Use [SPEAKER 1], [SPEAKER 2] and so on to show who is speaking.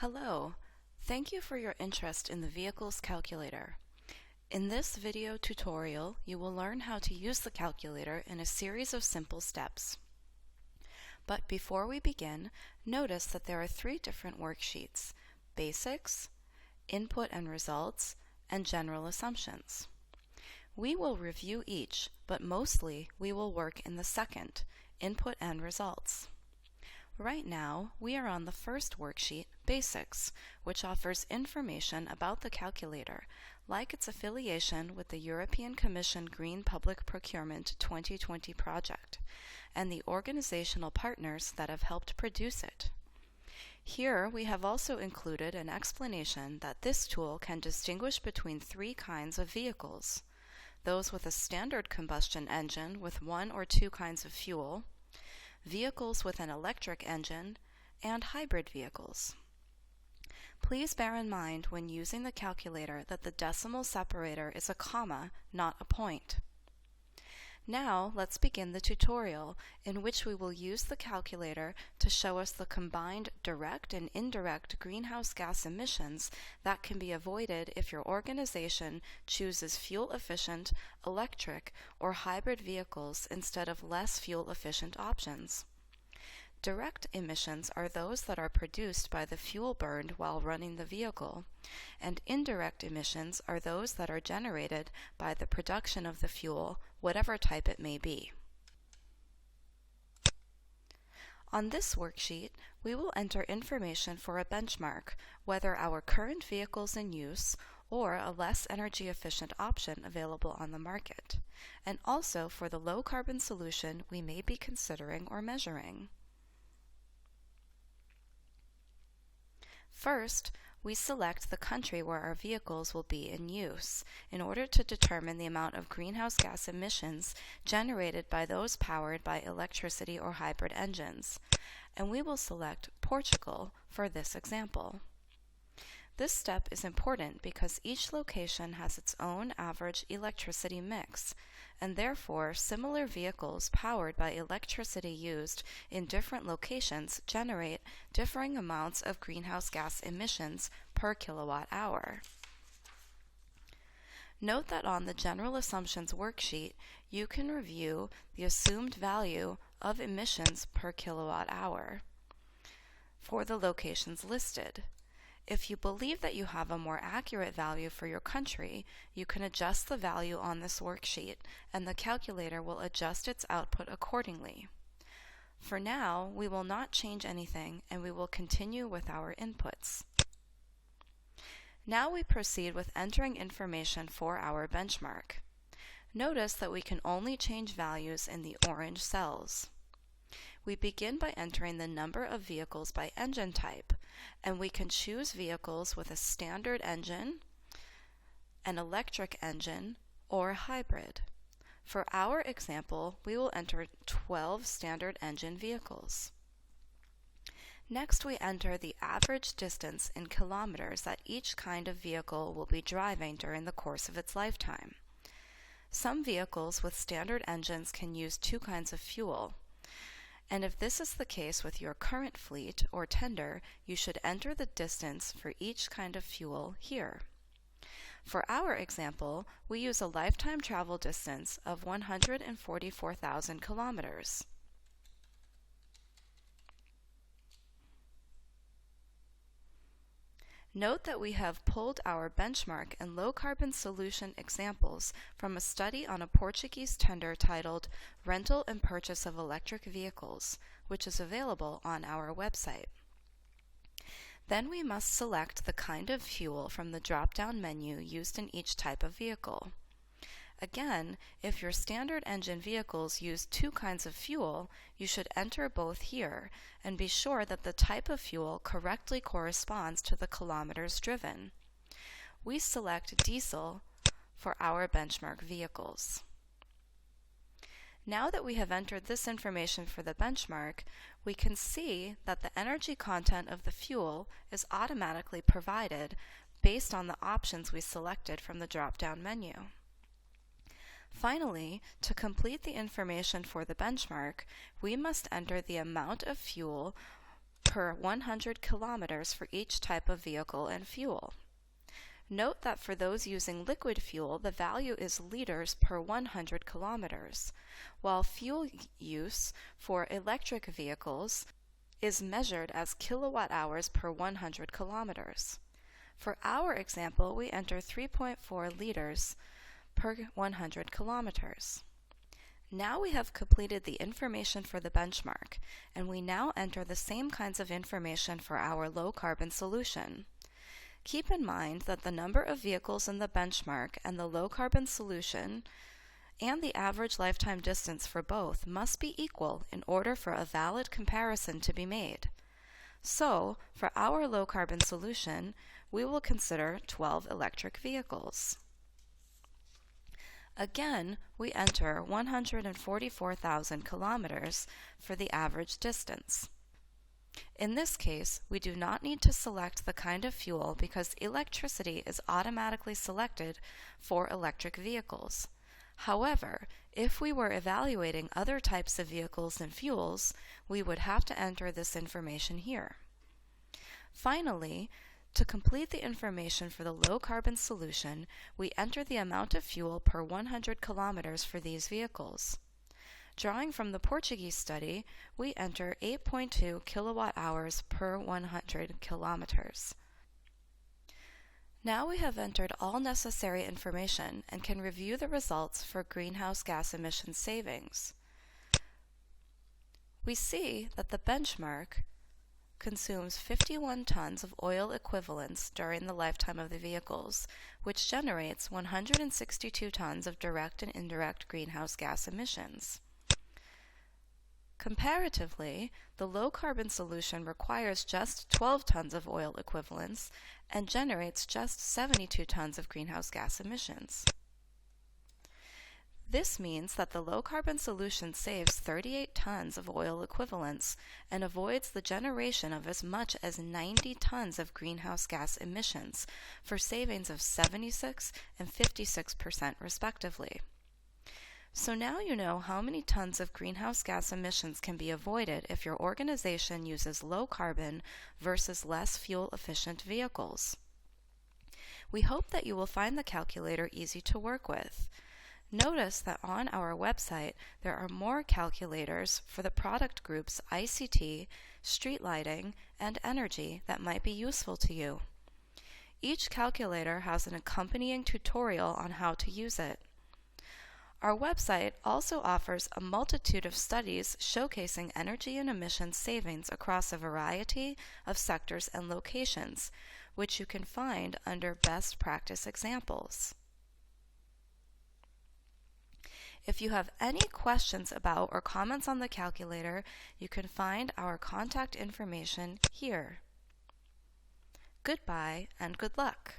[SPEAKER 1] Hello, thank you for your interest in the Vehicles Calculator. In this video tutorial, you will learn how to use the calculator in a series of simple steps. But before we begin, notice that there are three different worksheets: Basics, Input and Results, and General Assumptions. We will review each, but mostly we will work in the second, Input and Results. Right now, we are on the first worksheet, Basics, which offers information about the calculator, like its affiliation with the European Commission Green Public Procurement 2020 project, and the organizational partners that have helped produce it. Here, we have also included an explanation that this tool can distinguish between three kinds of vehicles: those with a standard combustion engine with one or two kinds of fuel, vehicles with an electric engine, and hybrid vehicles. Please bear in mind when using the calculator that the decimal separator is a comma, not a point. Now let's begin the tutorial, in which we will use the calculator to show us the combined direct and indirect greenhouse gas emissions that can be avoided if your organization chooses fuel-efficient, electric, or hybrid vehicles instead of less fuel-efficient options. Direct emissions are those that are produced by the fuel burned while running the vehicle, and indirect emissions are those that are generated by the production of the fuel, whatever type it may be. On this worksheet, we will enter information for a benchmark, whether our current vehicles in use or a less energy efficient option available on the market, and also for the low carbon solution we may be considering or measuring. First, we select the country where our vehicles will be in use in order to determine the amount of greenhouse gas emissions generated by those powered by electricity or hybrid engines, and we will select Portugal for this example. This step is important because each location has its own average electricity mix, and therefore similar vehicles powered by electricity used in different locations generate differing amounts of greenhouse gas emissions per kilowatt hour. Note that on the General Assumptions worksheet, you can review the assumed value of emissions per kilowatt hour for the locations listed. If you believe that you have a more accurate value for your country, you can adjust the value on this worksheet, and the calculator will adjust its output accordingly. For now, we will not change anything, and we will continue with our inputs. Now we proceed with entering information for our benchmark. Notice that we can only change values in the orange cells. We begin by entering the number of vehicles by engine type, and we can choose vehicles with a standard engine, an electric engine, or a hybrid. For our example, we will enter 12 standard engine vehicles. Next, we enter the average distance in kilometers that each kind of vehicle will be driving during the course of its lifetime. Some vehicles with standard engines can use two kinds of fuel, and if this is the case with your current fleet or tender, you should enter the distance for each kind of fuel here. For our example, we use a lifetime travel distance of 144,000 kilometers. Note that we have pulled our benchmark and low-carbon solution examples from a study on a Portuguese tender titled Rental and Purchase of Electric Vehicles, which is available on our website. Then we must select the kind of fuel from the drop-down menu used in each type of vehicle. Again, if your standard engine vehicles use two kinds of fuel, you should enter both here and be sure that the type of fuel correctly corresponds to the kilometers driven. We select diesel for our benchmark vehicles. Now that we have entered this information for the benchmark, we can see that the energy content of the fuel is automatically provided based on the options we selected from the drop-down menu. Finally, to complete the information for the benchmark, we must enter the amount of fuel per 100 kilometers for each type of vehicle and fuel. Note that for those using liquid fuel, the value is liters per 100 kilometers, while fuel use for electric vehicles is measured as kilowatt hours per 100 kilometers. For our example, we enter 3.4 liters per 100 kilometers. Now we have completed the information for the benchmark, and we now enter the same kinds of information for our low-carbon solution. Keep in mind that the number of vehicles in the benchmark and the low-carbon solution and the average lifetime distance for both must be equal in order for a valid comparison to be made. So, for our low-carbon solution, we will consider 12 electric vehicles. Again, we enter 144,000 kilometers for the average distance. In this case, we do not need to select the kind of fuel because electricity is automatically selected for electric vehicles. However, if we were evaluating other types of vehicles and fuels, we would have to enter this information here. Finally, to complete the information for the low-carbon solution, we enter the amount of fuel per 100 kilometers for these vehicles. Drawing from the Portuguese study, we enter 8.2 kilowatt hours per 100 kilometers. Now we have entered all necessary information and can review the results for greenhouse gas emission savings. We see that the benchmark consumes 51 tons of oil equivalents during the lifetime of the vehicles, which generates 162 tons of direct and indirect greenhouse gas emissions. Comparatively, the low-carbon solution requires just 12 tons of oil equivalents and generates just 72 tons of greenhouse gas emissions. This means that the low-carbon solution saves 38 tons of oil equivalents and avoids the generation of as much as 90 tons of greenhouse gas emissions for savings of 76% and 56% respectively. So now you know how many tons of greenhouse gas emissions can be avoided if your organization uses low-carbon versus less fuel-efficient vehicles. We hope that you will find the calculator easy to work with. Notice that on our website there are more calculators for the product groups ICT, street lighting, and energy that might be useful to you. Each calculator has an accompanying tutorial on how to use it. Our website also offers a multitude of studies showcasing energy and emission savings across a variety of sectors and locations, which you can find under Best Practice Examples. If you have any questions about or comments on the calculator, you can find our contact information here. Goodbye and good luck.